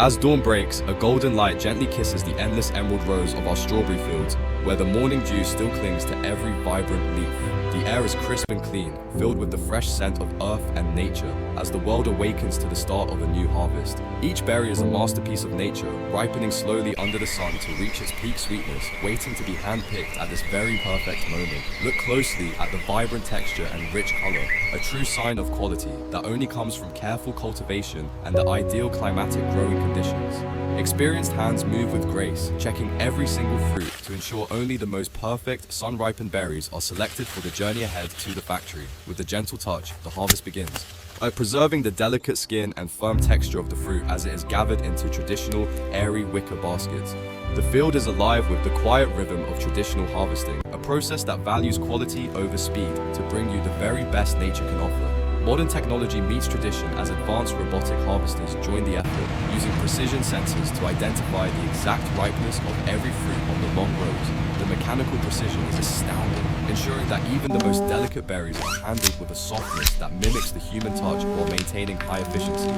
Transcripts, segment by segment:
As dawn breaks, a golden light gently kisses the endless emerald rows of our strawberry fields, where the morning dew still clings to every vibrant leaf. The air is crisp and clean, filled with the fresh scent of earth and nature, as the world awakens to the start of a new harvest. Each berry is a masterpiece of nature, ripening slowly under the sun to reach its peak sweetness, waiting to be hand-picked at this very perfect moment. Look closely at the vibrant texture and rich color, a true sign of quality that only comes from careful cultivation and the ideal climatic growing conditions. Experienced hands move with grace, checking every single fruit to ensure only the most perfect sun-ripened berries are selected for the journey ahead to the factory. With a gentle touch, the harvest begins. By preserving the delicate skin and firm texture of the fruit as it is gathered into traditional, airy wicker baskets. The field is alive with the quiet rhythm of traditional harvesting, a process that values quality over speed to bring you the very best nature can offer. Modern technology meets tradition as advanced robotic harvesters join the effort, using precision sensors to identify the exact ripeness of every fruit on the long rows. The mechanical precision is astounding, ensuring that even the most delicate berries are handled with a softness that mimics the human touch while maintaining high efficiency.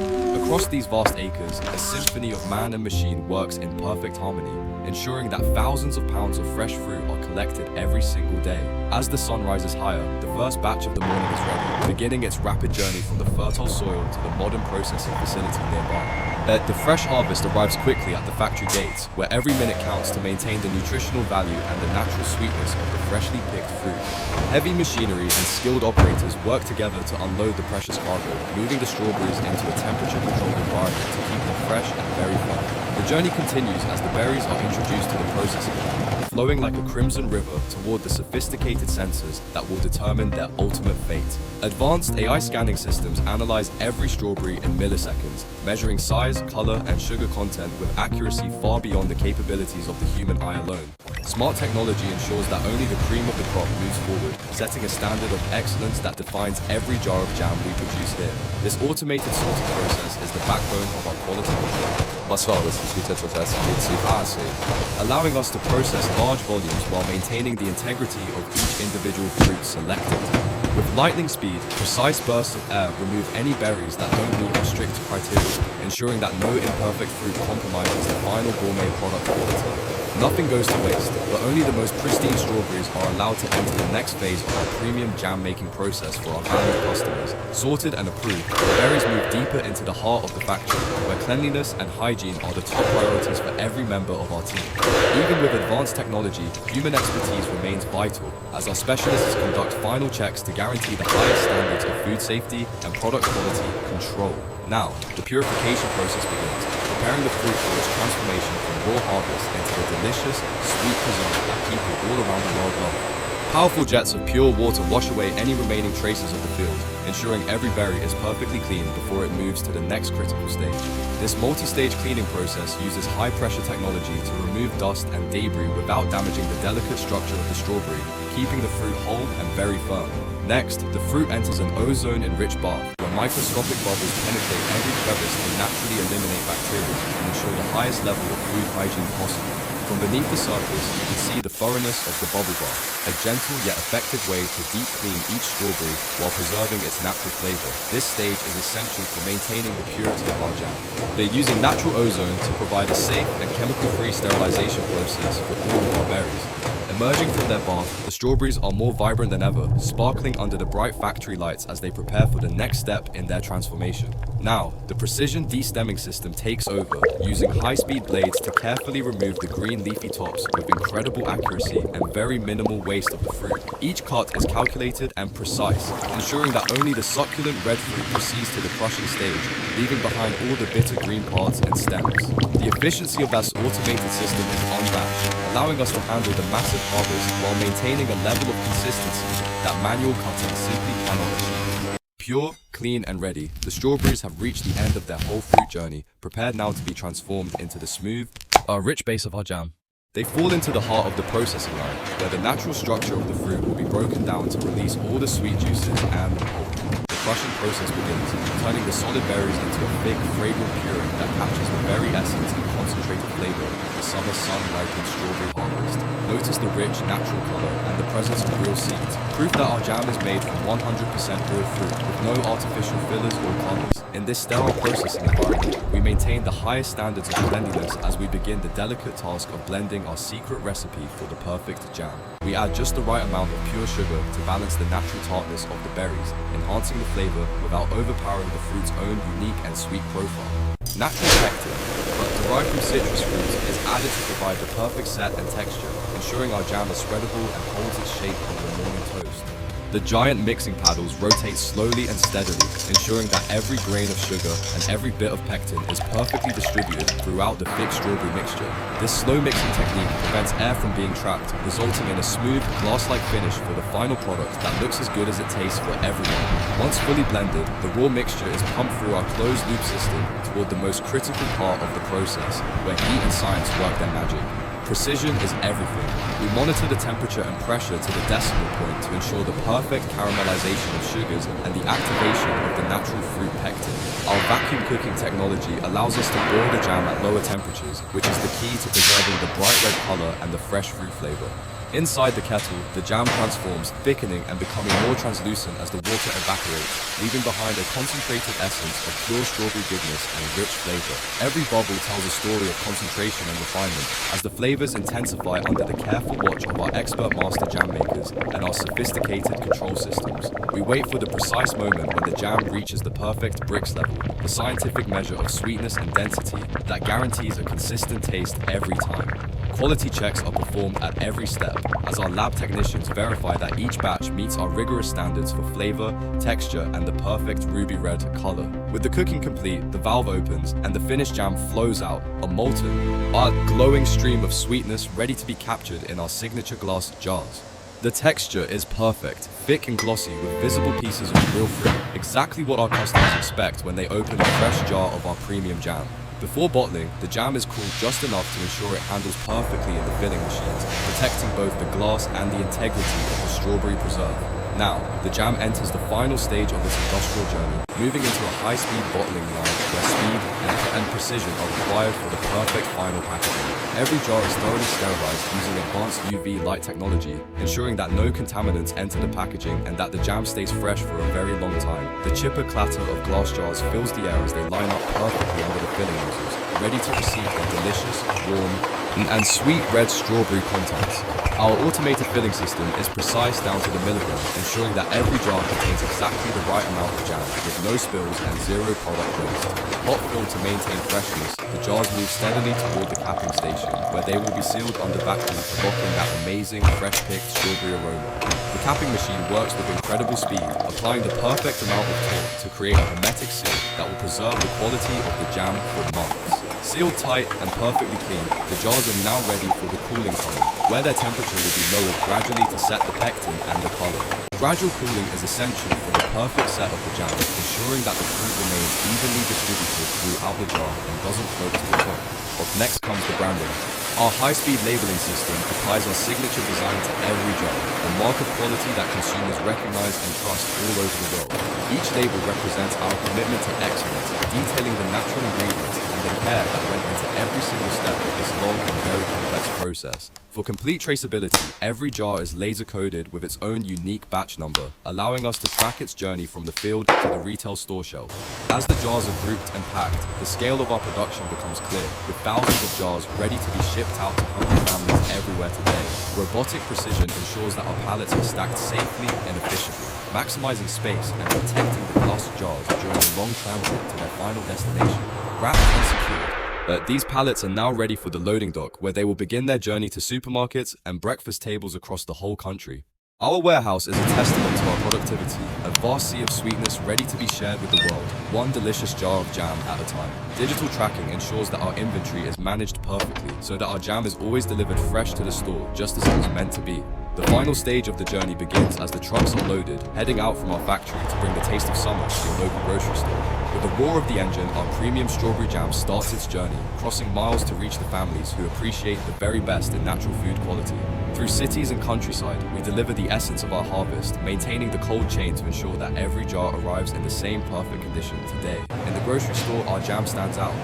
Across these vast acres, a symphony of man and machine works in perfect harmony, ensuring that thousands of pounds of fresh fruit are collected every single day. As the sun rises higher, the first batch of the morning is ready, beginning its rapid journey from the fertile soil to the modern processing facility nearby. The fresh harvest arrives quickly at the factory gates, where every minute counts to maintain the nutritional value and the natural sweetness of the freshly picked fruit. Heavy machinery and skilled operators work together to unload the precious cargo, moving the strawberries into a temperature-controlled environment to keep them fresh and very firm. The journey continues as the berries are introduced to the processing plant, flowing like a crimson river toward the sophisticated sensors that will determine their ultimate fate. Advanced AI scanning systems analyze every strawberry in milliseconds, measuring size, color, and sugar content with accuracy far beyond the capabilities of the human eye alone. Smart technology ensures that only the cream of the crop moves forward, setting a standard of excellence that defines every jar of jam we produce here. This automated sorting process is the backbone of our quality control, allowing us to process large volumes while maintaining the integrity of each individual fruit selected. With lightning speed, precise bursts of air remove any berries that don't meet our strict criteria, ensuring that no imperfect fruit compromises the final gourmet product quality. Nothing goes to waste, but only the most pristine strawberries are allowed to enter the next phase of our premium jam-making process for our valued customers. Sorted and approved, the berries move deeper into the heart of the factory, where cleanliness and hygiene are the top priorities for every member of our team. Even with advanced technology, human expertise remains vital, as our specialists conduct final checks to guarantee the highest standards of food safety and product quality control. Now, the purification process begins, preparing the fruit for its transformation from raw harvest into the delicious, sweet cuisine that people all around the world love. Powerful jets of pure water wash away any remaining traces of the field, ensuring every berry is perfectly clean before it moves to the next critical stage. This multi-stage cleaning process uses high-pressure technology to remove dust and debris without damaging the delicate structure of the strawberry, keeping the fruit whole and very firm. Next, the fruit enters an ozone-enriched bath, where microscopic bubbles penetrate every crevice to naturally eliminate bacteria and ensure the highest level of food hygiene possible. From beneath the surface, you can see the thoroughness of the bubble bath, a gentle yet effective way to deep clean each strawberry while preserving its natural flavor. This stage is essential for maintaining the purity of our jam. They're using natural ozone to provide a safe and chemical-free sterilization process for all of our berries. Emerging from their bath, the strawberries are more vibrant than ever, sparkling under the bright factory lights as they prepare for the next step in their transformation. Now, the precision de-stemming system takes over, using high-speed blades to carefully remove the green leafy tops with incredible accuracy and very minimal waste of the fruit. Each cut is calculated and precise, ensuring that only the succulent red fruit proceeds to the crushing stage, leaving behind all the bitter green parts and stems. The efficiency of that automated system is unmatched, allowing us to handle the massive harvest while maintaining a level of consistency that manual cutting simply cannot achieve. Pure, clean, and ready, the strawberries have reached the end of their whole fruit journey, prepared now to be transformed into the smooth, rich base of our jam. They fall into the heart of the processing line, where the natural structure of the fruit will be broken down to release all the sweet juices and the pulp. The crushing process begins, turning the solid berries into a thick, fragrant puree that captures the very essence and concentrated flavor of the summer sun-ripened strawberry harvest. Notice the rich, natural color and the presence of real seeds, proof that our jam is made from 100% real fruit with no artificial fillers or colors. In this sterile processing environment, we maintain the highest standards of cleanliness as we begin the delicate task of blending our secret recipe for the perfect jam. We add just the right amount of pure sugar to balance the natural tartness of the berries, enhancing the flavor without overpowering the fruit's own unique and sweet profile. Natural pectin, but derived from citrus fruits, is added to provide the perfect set and texture, ensuring our jam is spreadable and holds its shape on your morning toast. The giant mixing paddles rotate slowly and steadily, ensuring that every grain of sugar and every bit of pectin is perfectly distributed throughout the thick strawberry mixture. This slow mixing technique prevents air from being trapped, resulting in a smooth, glass-like finish for the final product that looks as good as it tastes for everyone. Once fully blended, the raw mixture is pumped through our closed-loop system toward the most critical part of the process, where heat and science work their magic. Precision is everything. We monitor the temperature and pressure to the decimal point to ensure the perfect caramelization of sugars and the activation of the natural fruit pectin. Our vacuum cooking technology allows us to boil the jam at lower temperatures, which is the key to preserving the bright red color and the fresh fruit flavor. Inside the kettle, the jam transforms, thickening and becoming more translucent as the water evaporates, leaving behind a concentrated essence of pure strawberry goodness and rich flavor. Every bubble tells a story of concentration and refinement, as the flavors intensify under the careful watch of our expert master jam makers and our sophisticated control systems. We wait for the precise moment when the jam reaches the perfect bricks level, the scientific measure of sweetness and density that guarantees a consistent taste every time. Quality checks are performed at every step, as our lab technicians verify that each batch meets our rigorous standards for flavor, texture, and the perfect ruby red color. With the cooking complete, the valve opens and the finished jam flows out, a molten, glowing stream of sweetness ready to be captured in our signature glass jars. The texture is perfect, thick and glossy with visible pieces of real fruit, exactly what our customers expect when they open a fresh jar of our premium jam. Before bottling, the jam is cooled just enough to ensure it handles perfectly in the filling machines, protecting both the glass and the integrity of the strawberry preserve. Now, the jam enters the final stage of its industrial journey, moving into a high-speed bottling line where speed and precision are required for the perfect final packaging. Every jar is thoroughly sterilized using advanced UV light technology, ensuring that no contaminants enter the packaging and that the jam stays fresh for a very long time. The chipper clatter of glass jars fills the air as they line up perfectly under the filling nozzles, ready to receive their delicious, warm, and sweet red strawberry contents. Our automated filling system is precise down to the milligram, ensuring that every jar contains exactly the right amount of jam, with no spills and zero product waste. Hot filled to maintain freshness, the jars move steadily toward the capping station, where they will be sealed under vacuum to lock in that amazing, fresh-picked strawberry aroma. The capping machine works with incredible speed, applying the perfect amount of torque to create a hermetic seal that will preserve the quality of the jam for months. Sealed tight and perfectly clean, the jars are now ready for the cooling tunnel, where their temperature will be lowered gradually to set the pectin and the color. Gradual cooling is essential for the perfect set of the jam, ensuring that the fruit remains evenly distributed throughout the jar and doesn't float to the top. Up next comes the branding. Our high-speed labeling system applies our signature design to every jar, a mark of quality that consumers recognize and trust all over the world. Each label represents our commitment to excellence, detailing the natural ingredients and the care that went into every single step of this long and very complex process. For complete traceability, every jar is laser-coded with its own unique batch number, allowing us to track its journey from the field to the retail store shelf. As the jars are grouped and packed, the scale of our production becomes clear, with thousands of jars ready to be shipped out to hungry families everywhere today. Robotic precision ensures that our pallets are stacked safely and efficiently, maximizing space and protecting the glass jars during a long transit to their final destination. Wrapped and secured, these pallets are now ready for the loading dock, where they will begin their journey to supermarkets and breakfast tables across the whole country. Our warehouse is a testament to our productivity, a vast sea of sweetness ready to be shared with the world, one delicious jar of jam at a time. Digital tracking ensures that our inventory is managed perfectly, so that our jam is always delivered fresh to the store, just as it was meant to be. The final stage of the journey begins as the trucks are loaded, heading out from our factory to bring the taste of summer to your local grocery store. With the roar of the engine, our premium strawberry jam starts its journey, crossing miles to reach the families who appreciate the very best in natural food quality. Through cities and countryside, we deliver the essence of our harvest, maintaining the cold chain to ensure that every jar arrives in the same perfect condition today. In the grocery store, our jam stands out.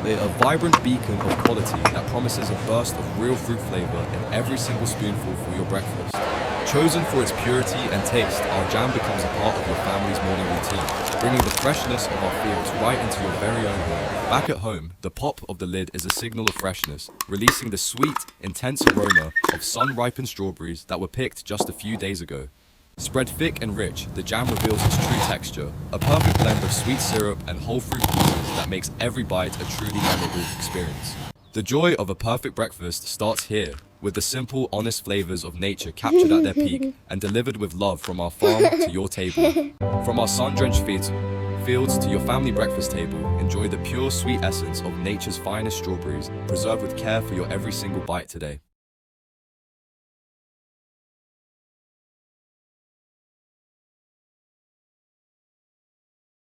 They're a vibrant beacon of quality that promises a burst of real fruit flavor in every single spoonful for your breakfast. Chosen for its purity and taste, our jam becomes a part of your family's morning routine, bringing the freshness of our fields right into your very own home. Back at home, the pop of the lid is a signal of freshness, releasing the sweet, intense aroma of sun-ripened strawberries that were picked just a few days ago. Spread thick and rich, the jam reveals its true texture, a perfect blend of sweet syrup and whole fruit pieces that makes every bite a truly memorable experience. The joy of a perfect breakfast starts here, with the simple, honest flavors of nature captured at their peak and delivered with love from our farm to your table. From our sun-drenched fields to your family breakfast table, enjoy the pure, sweet essence of nature's finest strawberries, preserved with care for your every single bite today.